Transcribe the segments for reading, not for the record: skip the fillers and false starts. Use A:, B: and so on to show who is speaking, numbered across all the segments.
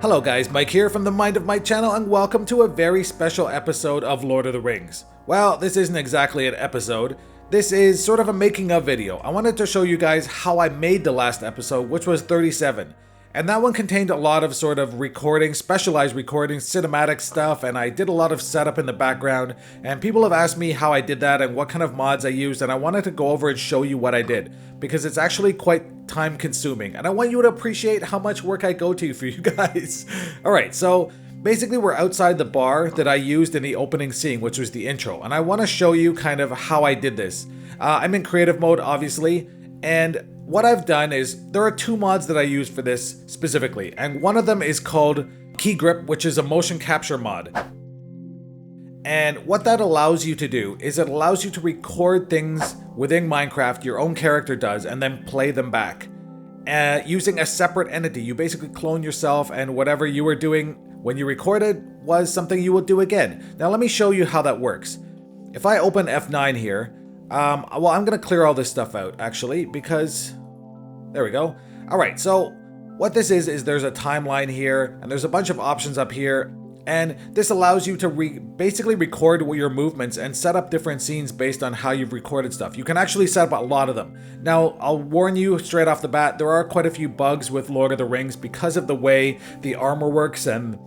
A: Hello guys, Mike here from the Mind of Mike channel, and welcome to a very special episode of Lord of the Rings. Well, this isn't exactly an episode. This is sort of a making of video. I wanted to show you guys how I made the last episode, which was 37. And that one contained a lot of sort of recording, specialized recording, cinematic stuff, and I did a lot of setup in the background. And people have asked me how I did that and what kind of mods I used, and I wanted to go over and show you what I did, because it's actually quite time consuming, and I want you to appreciate how much work I go to for you guys. Alright, so basically we're outside the bar that I used in the opening scene, which was the intro, and I want to show you kind of how I did this. I'm in creative mode, obviously, and what I've done is there are two mods that I use for this specifically, and one of them is called Key Grip, which is a motion capture mod. And what that allows you to do is it allows you to record things within Minecraft, your own character does, and then play them back. Using a separate entity, you basically clone yourself, and whatever you were doing when you recorded was something you will do again. Now let me show you how that works. If I open F9 here, well, I'm going to clear all this stuff out actually, because there we go. Alright, so what this is there's a timeline here, and there's a bunch of options up here. And this allows you to basically record your movements and set up different scenes based on how you've recorded stuff. You can actually set up a lot of them. Now, I'll warn you straight off the bat, there are quite a few bugs with Lord of the Rings because of the way the armor works and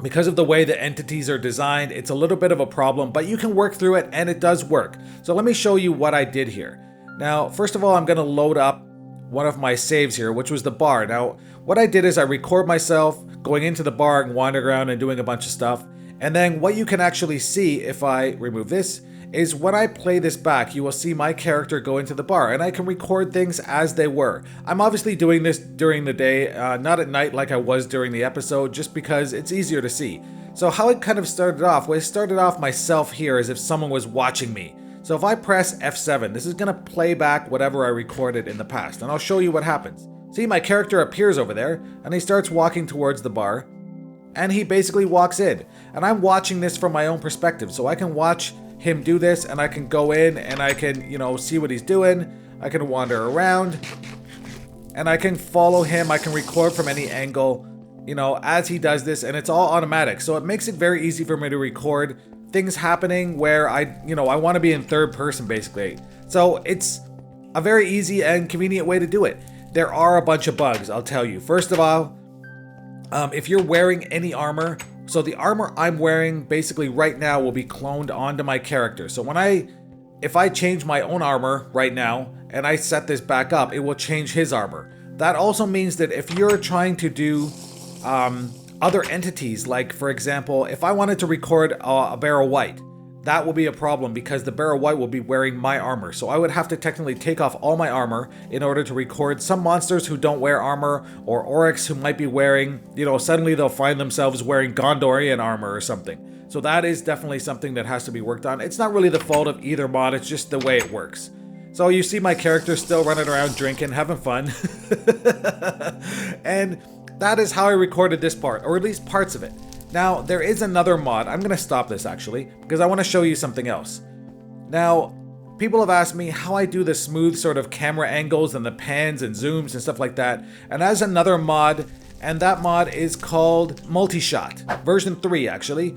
A: because of the way the entities are designed. It's a little bit of a problem, but you can work through it, and it does work. So let me show you what I did here. Now, first of all, I'm going to load up one of my saves here, which was the bar. Now, what I did is I record myself going into the bar and wandering around and doing a bunch of stuff. And then what you can actually see if I remove this is when I play this back, you will see my character go into the bar, and I can record things as they were. I'm obviously doing this during the day, not at night like I was during the episode, just because it's easier to see. So how it kind of started off, well, I started off myself here as if someone was watching me. So if I press F7, this is going to play back whatever I recorded in the past, and I'll show you what happens. See, my character appears over there, and he starts walking towards the bar, and he basically walks in. And I'm watching this from my own perspective, so I can watch him do this, and I can go in, and I can, see what he's doing. I can wander around, and I can follow him. I can record from any angle, as he does this, and it's all automatic. So it makes it very easy for me to record things happening where I want to be in third person, basically. So it's a very easy and convenient way to do it. There are a bunch of bugs, I'll tell you. First of all, if you're wearing any armor, so the armor I'm wearing basically right now will be cloned onto my character. So if I change my own armor right now and I set this back up, it will change his armor. That also means that if you're trying to do other entities, like for example, if I wanted to record a Bear of White, that will be a problem because the Bear of White will be wearing my armor. So I would have to technically take off all my armor in order to record some monsters who don't wear armor, or Oryx who might be wearing, suddenly they'll find themselves wearing Gondorian armor or something. So that is definitely something that has to be worked on. It's not really the fault of either mod, it's just the way it works. So you see my character still running around drinking, having fun. And that is how I recorded this part, or at least parts of it. Now, there is another mod. I'm going to stop this actually, because I want to show you something else. Now, people have asked me how I do the smooth sort of camera angles and the pans and zooms and stuff like that. And there's another mod, and that mod is called Multi-Shot, version 3 actually.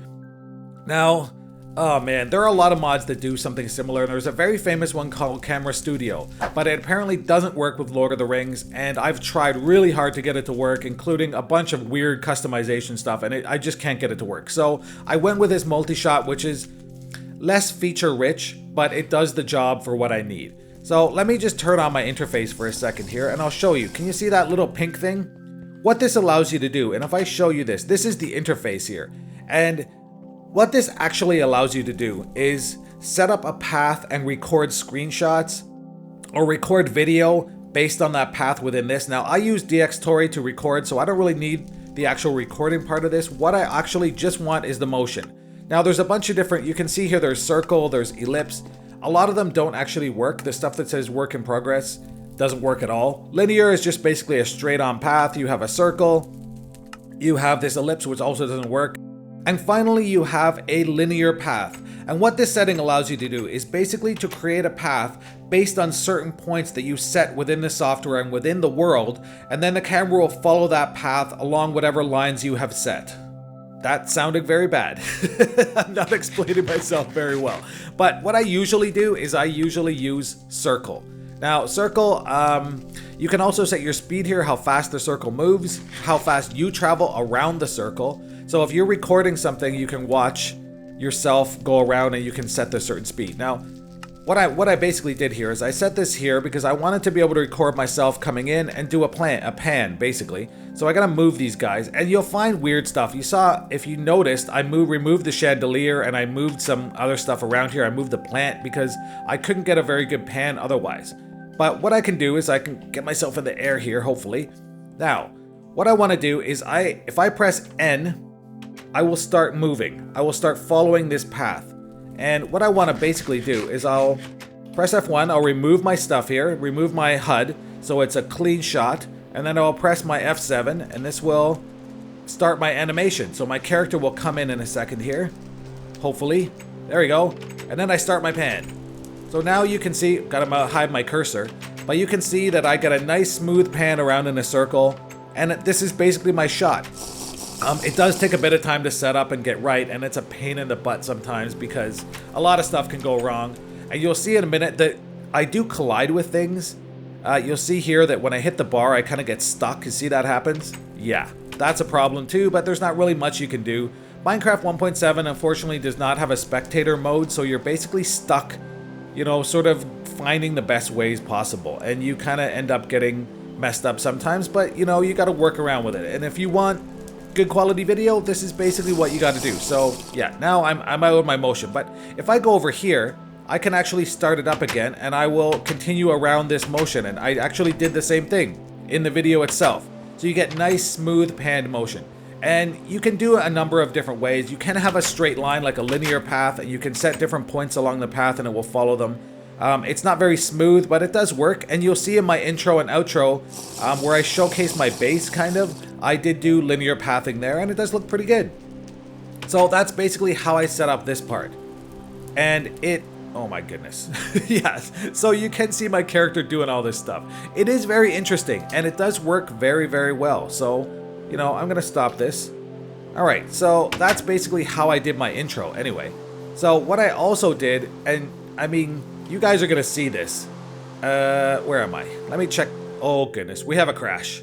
A: Now, oh man, there are a lot of mods that do something similar, and there's a very famous one called Camera Studio, but it apparently doesn't work with Lord of the Rings, and I've tried really hard to get it to work, including a bunch of weird customization stuff, and I just can't get it to work. So I went with this multi-shot, which is less feature rich, but it does the job for what I need. So let me just turn on my interface for a second here, and I'll show you. Can you see that little pink thing? What this allows you to do, and if I show you this is the interface here, and what this actually allows you to do is set up a path and record screenshots or record video based on that path within this. Now, I use DxTory to record, so I don't really need the actual recording part of this. What I actually just want is the motion. Now, there's a bunch of different, you can see here there's circle, there's ellipse. A lot of them don't actually work. The stuff that says work in progress doesn't work at all. Linear is just basically a straight on path. You have a circle, you have this ellipse, which also doesn't work. And finally, you have a linear path. And what this setting allows you to do is basically to create a path based on certain points that you set within the software and within the world, and then the camera will follow that path along whatever lines you have set. That sounded very bad. I'm not explaining myself very well. But what I usually do is I usually use circle. Now, circle, you can also set your speed here, how fast the circle moves, how fast you travel around the circle. So if you're recording something, you can watch yourself go around and you can set the certain speed. Now, what I basically did here is I set this here because I wanted to be able to record myself coming in and do a pan, basically. So I gotta move these guys, and you'll find weird stuff. You saw, if you noticed, I removed the chandelier and I moved some other stuff around here. I moved the plant because I couldn't get a very good pan otherwise. But what I can do is I can get myself in the air here, hopefully. Now, what I want to do is if I press N, I will start moving. I will start following this path. And what I want to basically do is I'll press F1, I'll remove my stuff here, remove my HUD, so it's a clean shot, and then I'll press my F7, and this will start my animation. So my character will come in a second here, hopefully. There we go. And then I start my pan. So now you can see, gotta hide my cursor, but you can see that I get a nice smooth pan around in a circle, and this is basically my shot. It does take a bit of time to set up and get right, and it's a pain in the butt sometimes because a lot of stuff can go wrong. And you'll see in a minute that I do collide with things. You'll see here that when I hit the bar, I kind of get stuck. You see that happens? Yeah, that's a problem too, but there's not really much you can do. Minecraft 1.7 unfortunately does not have a spectator mode, so you're basically stuck, you know, sort of finding the best ways possible, and you kind of end up getting messed up sometimes, but you know, you got to work around with it. And if you want good quality video, this is basically what you got to do. So yeah, now I'm out of my motion, but if I go over here, I can actually start it up again, and I will continue around this motion, and I actually did the same thing in the video itself. So you get nice smooth panned motion. And you can do it a number of different ways. You can have a straight line, like a linear path, and you can set different points along the path and it will follow them. It's not very smooth, but it does work. And you'll see in my intro and outro, where I showcase my base, kind of, I did do linear pathing there, and it does look pretty good. So that's basically how I set up this part. And oh my goodness. Yes, so you can see my character doing all this stuff. It is very interesting, and it does work very, very well. So, you know, I'm gonna stop this. Alright, so that's basically how I did my intro anyway. So what I also did, and I mean, you guys are gonna see this. Where am I? Let me check. Oh goodness, we have a crash.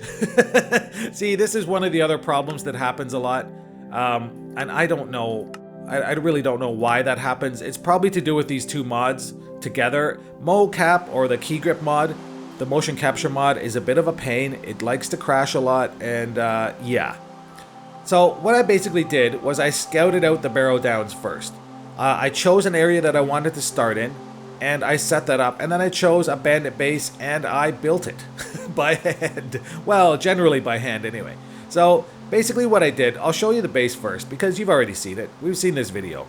A: See, this is one of the other problems that happens a lot. And I don't know, I really don't know why that happens. It's probably to do with these two mods together. Mocap, or the key grip mod, the motion capture mod, is a bit of a pain. It likes to crash a lot, and yeah. So what I basically did was I scouted out the Barrow Downs first. I chose an area that I wanted to start in, and I set that up, and then I chose a bandit base, and I built it by hand. Well, generally by hand anyway. So basically what I did, I'll show you the base first, because you've already seen it. We've seen this video.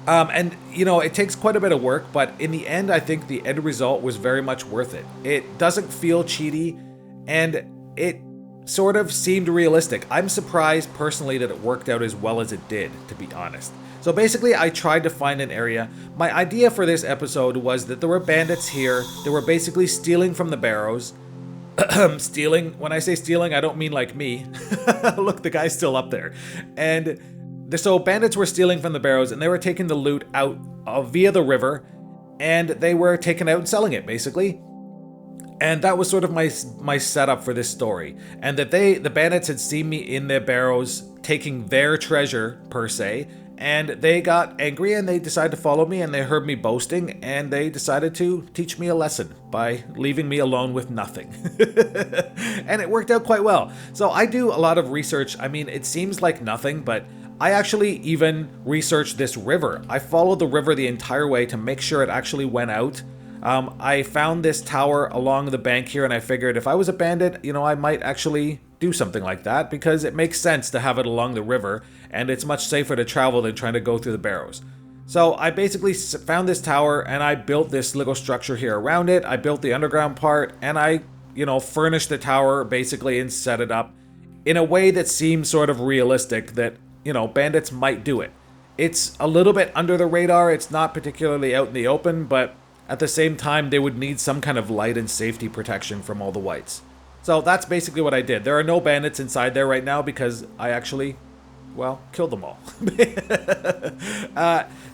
A: And, you know, it takes quite a bit of work, but in the end, I think the end result was very much worth it. It doesn't feel cheaty, and it sort of seemed realistic. I'm surprised, personally, that it worked out as well as it did, to be honest. So basically, I tried to find an area. My idea for this episode was that there were bandits here that were basically stealing from the barrows. Stealing, when I say stealing, I don't mean like me. Look, the guy's still up there. And so bandits were stealing from the barrows, and they were taking the loot out via the river, and they were taking it out and selling it, basically. And that was sort of my setup for this story. And that the bandits had seen me in their barrows taking their treasure, per se, and they got angry and they decided to follow me, and they heard me boasting, and they decided to teach me a lesson by leaving me alone with nothing. And it worked out quite well. So I do a lot of research. I mean, it seems like nothing, but I actually even researched this river. I followed the river the entire way to make sure it actually went out. I found this tower along the bank here, and I figured if I was a bandit, you know, I might actually do something like that, because it makes sense to have it along the river, and it's much safer to travel than trying to go through the barrows. So I basically found this tower, and I built this little structure here around it. I built the underground part, and I, you know, furnished the tower basically and set it up in a way that seemed sort of realistic, that, you know, bandits might do it. it's a little bit under the radar. It's not particularly out in the open, but at the same time, they would need some kind of light and safety protection from all the whites. So that's basically what I did. There are no bandits inside there right now because I actually, well, killed them all.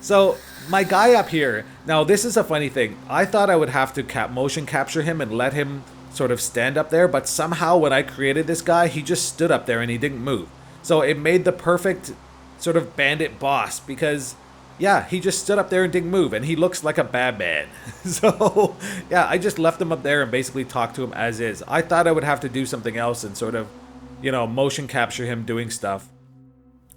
A: So my guy up here, now this is a funny thing. I thought I would have to motion capture him and let him sort of stand up there, but somehow when I created this guy, he just stood up there and he didn't move. So it made the perfect sort of bandit boss because, yeah, he just stood up there and didn't move, and he looks like a bad man. So, yeah, I just left him up there and basically talked to him as is. I thought I would have to do something else and sort of, you know, motion capture him doing stuff.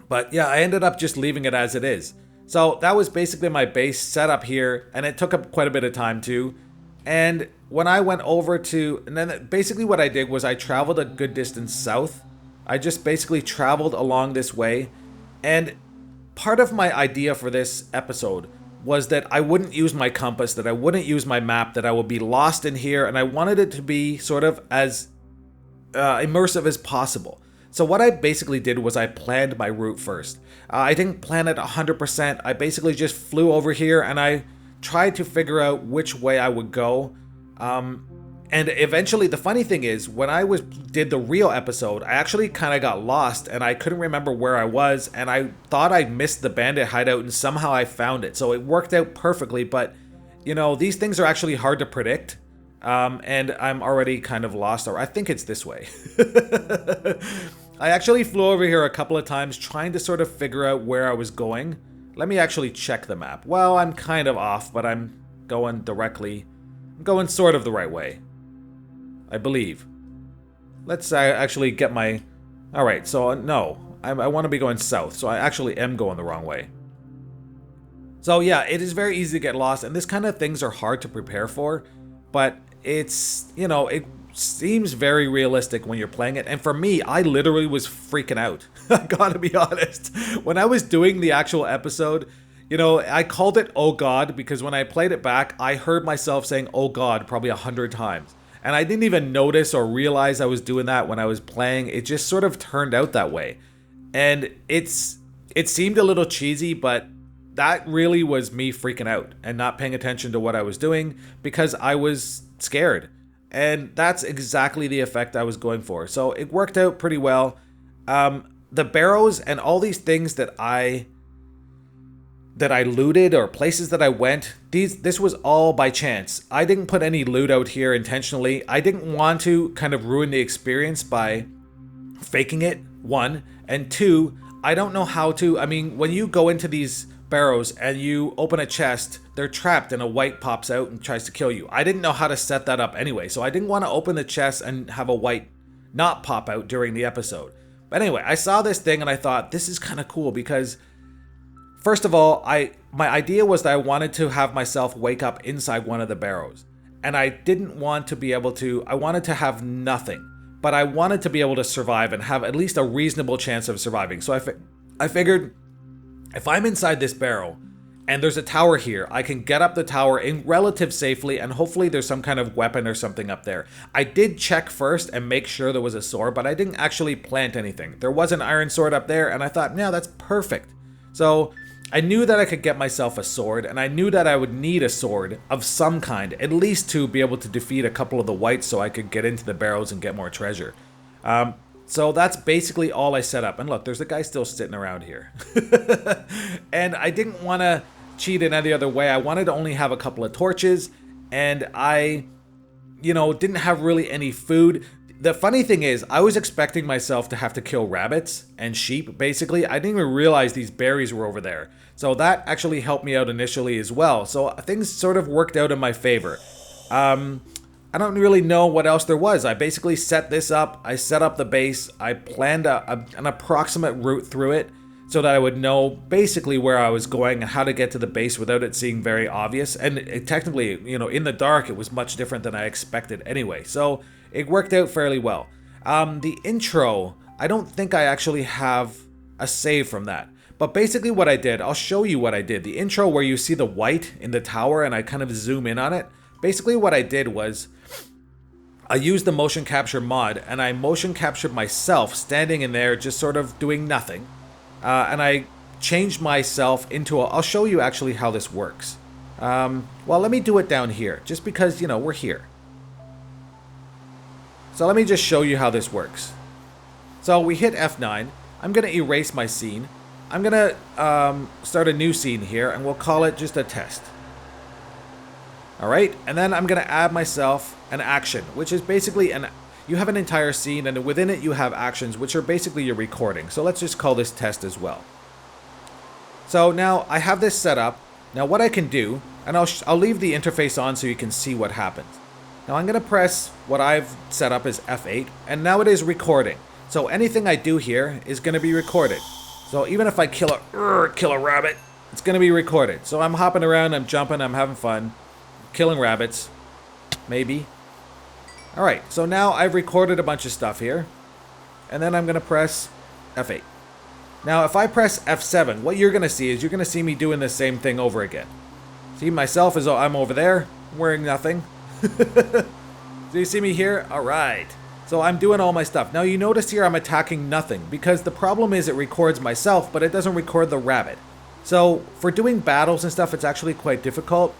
A: But, yeah, I ended up just leaving it as it is. So that was basically my base set up here, and it took up quite a bit of time too. And when I went over to, and then basically what I did was I traveled a good distance south. I just basically traveled along this way, and part of my idea for this episode was that I wouldn't use my compass, that I wouldn't use my map, that I would be lost in here, and I wanted it to be sort of as immersive as possible. So what I basically did was I planned my route first. I didn't plan it 100%. I basically just flew over here and I tried to figure out which way I would go. And eventually, the funny thing is, when I did the real episode, I actually kind of got lost and I couldn't remember where I was, and I thought I missed the bandit hideout and somehow I found it. So it worked out perfectly, but you know, these things are actually hard to predict. And I'm already kind of lost, or I think it's this way. I actually flew over here a couple of times trying to sort of figure out where I was going. Let me actually check the map. Well, I'm kind of off, but I'm going sort of the right way, I believe. Let's actually get my... Alright, so no, I want to be going south, so I actually am going the wrong way. So yeah, it is very easy to get lost, and this kind of things are hard to prepare for, but it's, you know, it seems very realistic when you're playing it. And for me, I literally was freaking out. I gotta be honest. When I was doing the actual episode, you know, I called it "Oh God" because when I played it back, I heard myself saying "Oh God" probably 100 times. And I didn't even notice or realize I was doing that when I was playing. It just sort of turned out that way. And it seemed a little cheesy, but that really was me freaking out and not paying attention to what I was doing because I was scared. And that's exactly the effect I was going for. So it worked out pretty well. The barrows and all these things that I looted or places that I went, this was all by chance. I didn't put any loot out here intentionally. I didn't want to kind of ruin the experience by faking it, one. And two, I don't know how to, I mean, when you go into these barrows and you open a chest, they're trapped and a white pops out and tries to kill you. I didn't know how to set that up anyway, so I didn't want to open the chest and have a white not pop out during the episode. But anyway, I saw this thing and I thought, this is kind of cool because first of all, my idea was that I wanted to have myself wake up inside one of the barrows. And I didn't want to be able to, I wanted to have nothing, but I wanted to be able to survive and have at least a reasonable chance of surviving. So I figured if I'm inside this barrow and there's a tower here, I can get up the tower in relative safely and hopefully there's some kind of weapon or something up there. I did check first and make sure there was a sword, but I didn't actually plant anything. There was an iron sword up there and I thought, yeah, that's perfect. So I knew that I could get myself a sword, and I knew that I would need a sword of some kind, at least to be able to defeat a couple of the whites so I could get into the barrows and get more treasure. So that's basically all I set up. And look, there's a guy still sitting around here. And I didn't want to cheat in any other way. I wanted to only have a couple of torches, and I, you know, didn't have really any food. The funny thing is, I was expecting myself to have to kill rabbits and sheep, basically. I didn't even realize these berries were over there. So that actually helped me out initially as well. So things sort of worked out in my favor. I don't really know what else there was. I basically set this up. I set up the base. I planned an approximate route through it so that I would know basically where I was going and how to get to the base without it seeming very obvious. And technically, you know, in the dark, it was much different than I expected anyway. So it worked out fairly well. The intro, I don't think I actually have a save from that. But basically what I did, I'll show you what I did. The intro where you see the white in the tower and I kind of zoom in on it. Basically what I did was I used the motion capture mod and I motion captured myself standing in there just sort of doing nothing. And I changed myself into a... I'll show you actually how this works. Well, let me do it down here, just because, you know, we're here. So let me just show you how this works. So we hit F9. I'm going to erase my scene. I'm going to start a new scene here, and we'll call it just a test. Alright, and then I'm going to add myself an action, which is basically you have an entire scene, and within it you have actions, which are basically your recording. So let's just call this test as well. So now I have this set up. Now what I can do, and I'll leave the interface on so you can see what happens. Now I'm going to press what I've set up as F8, and now it is recording. So anything I do here is going to be recorded. So even if I kill a rabbit, it's going to be recorded. So I'm hopping around, I'm jumping, I'm having fun, killing rabbits, maybe. Alright, so now I've recorded a bunch of stuff here, and then I'm going to press F8. Now if I press F7, what you're going to see is you're going to see me doing the same thing over again. See myself as though I'm over there, wearing nothing. So you see me here? Alright. So I'm doing all my stuff. Now you notice here I'm attacking nothing, because the problem is it records myself, but it doesn't record the rabbit. So for doing battles and stuff, it's actually quite difficult,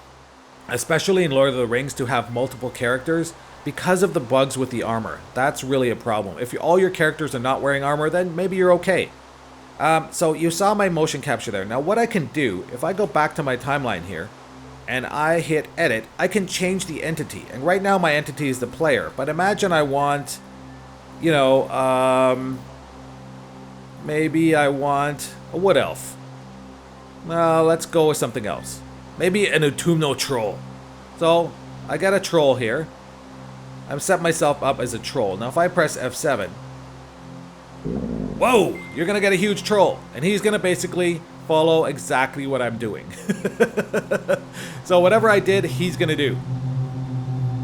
A: especially in Lord of the Rings, to have multiple characters because of the bugs with the armor. That's really a problem. If all your characters are not wearing armor, then maybe you're okay. So you saw my motion capture there. Now what I can do, if I go back to my timeline here, and I hit edit, I can change the entity. And right now my entity is the player. But imagine I want, you know, maybe I want a wood elf. Well, let's go with something else. Maybe an autumnal troll. So I got a troll here. I've set myself up as a troll. Now if I press F7, whoa, you're gonna get a huge troll. And he's gonna basically follow exactly what I'm doing. So whatever I did, he's gonna do.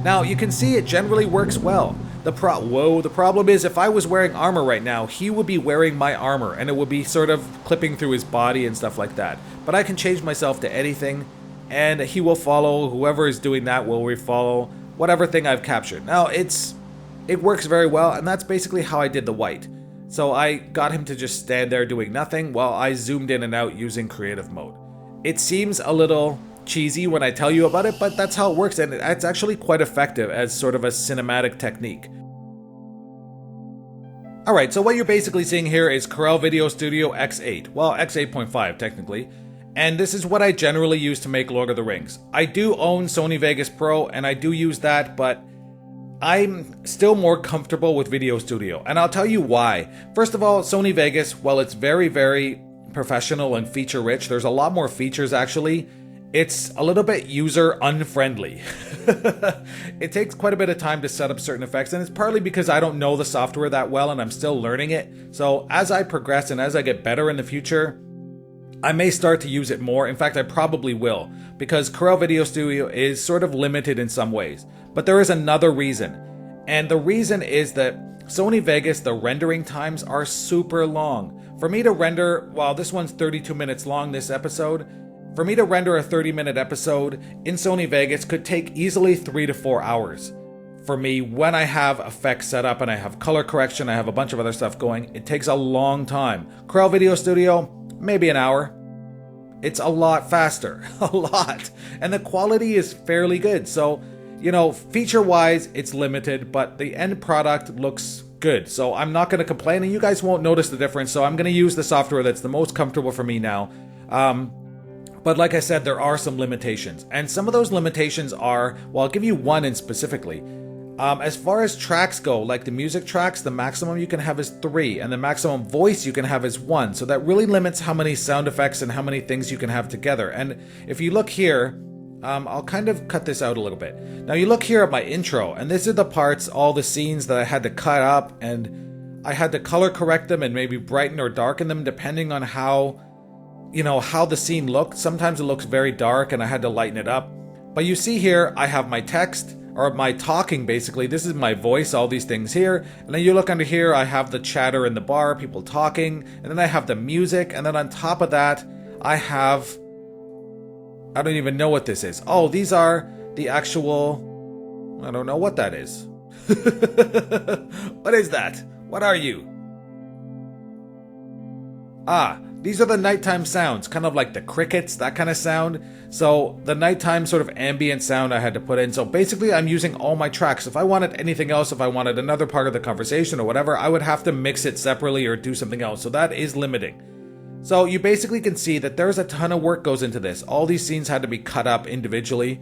A: Now you can see it generally works well. The problem is if I was wearing armor right now, he would be wearing my armor and it would be sort of clipping through his body and stuff like that. But I can change myself to anything and he will follow. Whoever is doing that will refollow whatever thing I've captured. Now it works very well, and that's basically how I did the white. So I got him to just stand there doing nothing while I zoomed in and out using creative mode. It seems a little cheesy when I tell you about it, but that's how it works, and it's actually quite effective as sort of a cinematic technique. Alright, so what you're basically seeing here is Corel Video Studio X8. Well, X8.5 technically. And this is what I generally use to make Lord of the Rings. I do own Sony Vegas Pro, and I do use that, but I'm still more comfortable with Video Studio, and I'll tell you why. First of all, Sony Vegas, while it's very, very professional and feature-rich, there's a lot more features actually. It's a little bit user-unfriendly. It takes quite a bit of time to set up certain effects, and it's partly because I don't know the software that well and I'm still learning it. So as I progress and as I get better in the future, I may start to use it more. In fact, I probably will, because Corel Video Studio is sort of limited in some ways. But there is another reason, and the reason is that Sony Vegas, the rendering times are super long. For me to render, well, this one's 32 minutes long, this episode. For me to render a 30-minute episode in Sony Vegas could take easily 3 to 4 hours. For me, when I have effects set up and I have color correction, I have a bunch of other stuff going, it takes a long time. Corel Video Studio, maybe an hour. It's a lot faster, a lot. And the quality is fairly good. So, you know, feature-wise, it's limited, but the end product looks good. So I'm not going to complain, and you guys won't notice the difference. So I'm going to use the software that's the most comfortable for me now. But like I said, there are some limitations. And some of those limitations are, well, I'll give you one in specifically. As far as tracks go, like the music tracks, the maximum you can have is 3, and the maximum voice you can have is 1. So that really limits how many sound effects and how many things you can have together. And if you look here, I'll kind of cut this out a little bit. Now you look here at my intro, and these are the parts, all the scenes that I had to cut up, and I had to color correct them and maybe brighten or darken them depending on how, you know, how the scene looked. Sometimes it looks very dark and I had to lighten it up. But you see here, I have my text, or my talking basically. This is my voice, all these things here. And then you look under here, I have the chatter in the bar, people talking. And then I have the music. And then on top of that, I have... I don't even know what this is. Oh, these are the actual... I don't know what that is. What is that? What are you? Ah, These are the nighttime sounds, kind of like the crickets, that kind of sound. So the nighttime sort of ambient sound I had to put in. So basically I'm using all my tracks. If I wanted anything else, if I wanted another part of the conversation or whatever, I would have to mix it separately or do something else. So that is limiting. So you basically can see that there's a ton of work goes into this. All these scenes had to be cut up individually.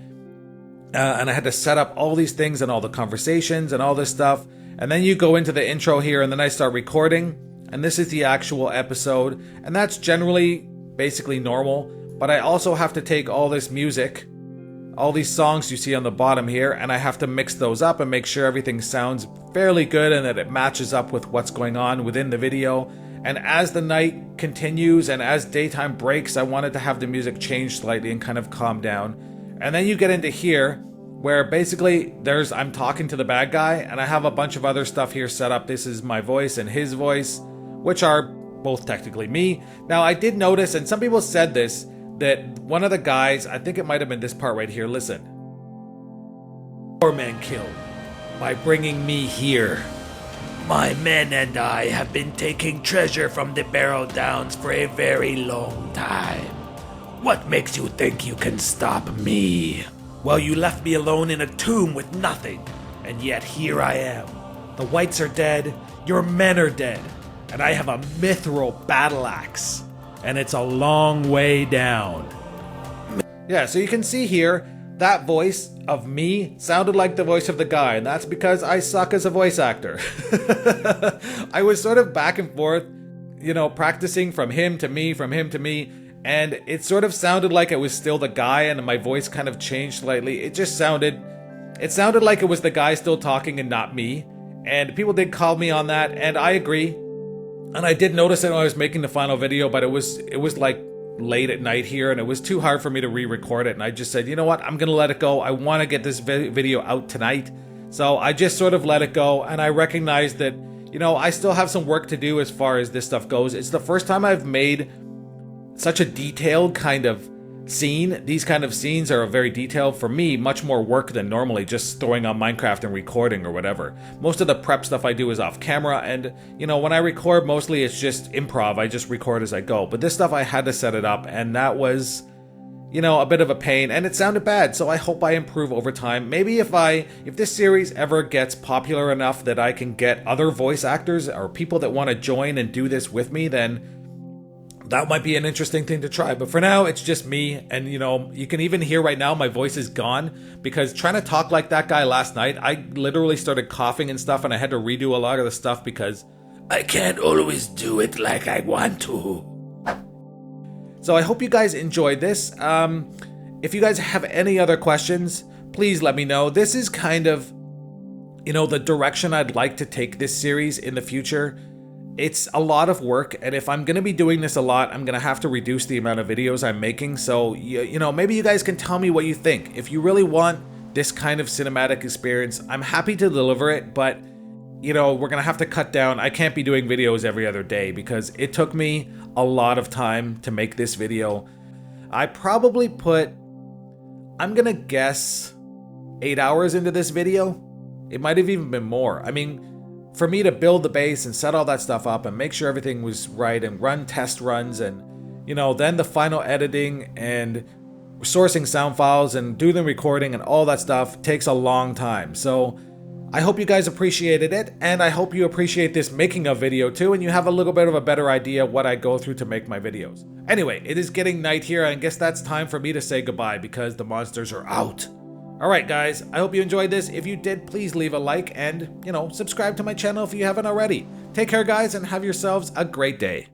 A: And I had to set up all these things and all the conversations and all this stuff. And then you go into the intro here and then I start recording. And this is the actual episode. And that's generally basically normal. But I also have to take all this music, all these songs you see on the bottom here, and I have to mix those up and make sure everything sounds fairly good and that it matches up with what's going on within the video. And as the night continues and as daytime breaks, I wanted to have the music change slightly and kind of calm down. And then you get into here where basically I'm talking to the bad guy and I have a bunch of other stuff here set up. This is my voice and his voice, which are both technically me. Now I did notice, and some people said this, that one of the guys, I think it might have been this part right here, listen. 4 men killed by bringing me here. My men and I have been taking treasure from the Barrow Downs for a very long time. What makes you think you can stop me? Well, you left me alone in a tomb with nothing, and yet here I am. The whites are dead, your men are dead, and I have a mithril battle axe, and it's a long way down. Yeah, so you can see here, that voice of me sounded like the voice of the guy, and that's because I suck as a voice actor. I was sort of back and forth, practicing from him to me, from him to me, and it sort of sounded like it was still the guy, and my voice kind of changed slightly. It sounded like it was the guy still talking and not me, and people did call me on that, and I agree. And I did notice it when I was making the final video, but it was like late at night here and it was too hard for me to re-record it, and I just said, you know what, I'm gonna let it go. I want to get this video out tonight, so I just sort of let it go. And I recognize that I still have some work to do as far as this stuff goes. It's the first time I've made such a detailed kind of scene. These kind of scenes are very detailed. For me, much more work than normally just throwing on Minecraft and recording or whatever. Most of the prep stuff I do is off camera, and when I record, mostly it's just improv. I just record as I go. But this stuff I had to set it up, and that was a bit of a pain, and it sounded bad. So I hope I improve over time. Maybe if this series ever gets popular enough that I can get other voice actors or people that want to join and do this with me, then that might be an interesting thing to try. But for now, it's just me. And, you can even hear right now my voice is gone because trying to talk like that guy last night, I literally started coughing and stuff, and I had to redo a lot of the stuff because I can't always do it like I want to. So I hope you guys enjoyed this. If you guys have any other questions, please let me know. This is kind of, the direction I'd like to take this series in the future. It's a lot of work, and if I'm going to be doing this a lot, I'm going to have to reduce the amount of videos I'm making. So, maybe you guys can tell me what you think. If you really want this kind of cinematic experience, I'm happy to deliver it, but, we're going to have to cut down. I can't be doing videos every other day because it took me a lot of time to make this video. I probably put, I'm going to guess, 8 hours into this video. It might have even been more. I mean, for me to build the base and set all that stuff up and make sure everything was right and run test runs and, then the final editing and sourcing sound files and do the recording and all that stuff takes a long time. So I hope you guys appreciated it, and I hope you appreciate this making of video too, and you have a little bit of a better idea what I go through to make my videos. Anyway, it is getting night here, and I guess that's time for me to say goodbye because the monsters are out. Alright guys, I hope you enjoyed this. If you did, please leave a like and, subscribe to my channel if you haven't already. Take care guys, and have yourselves a great day.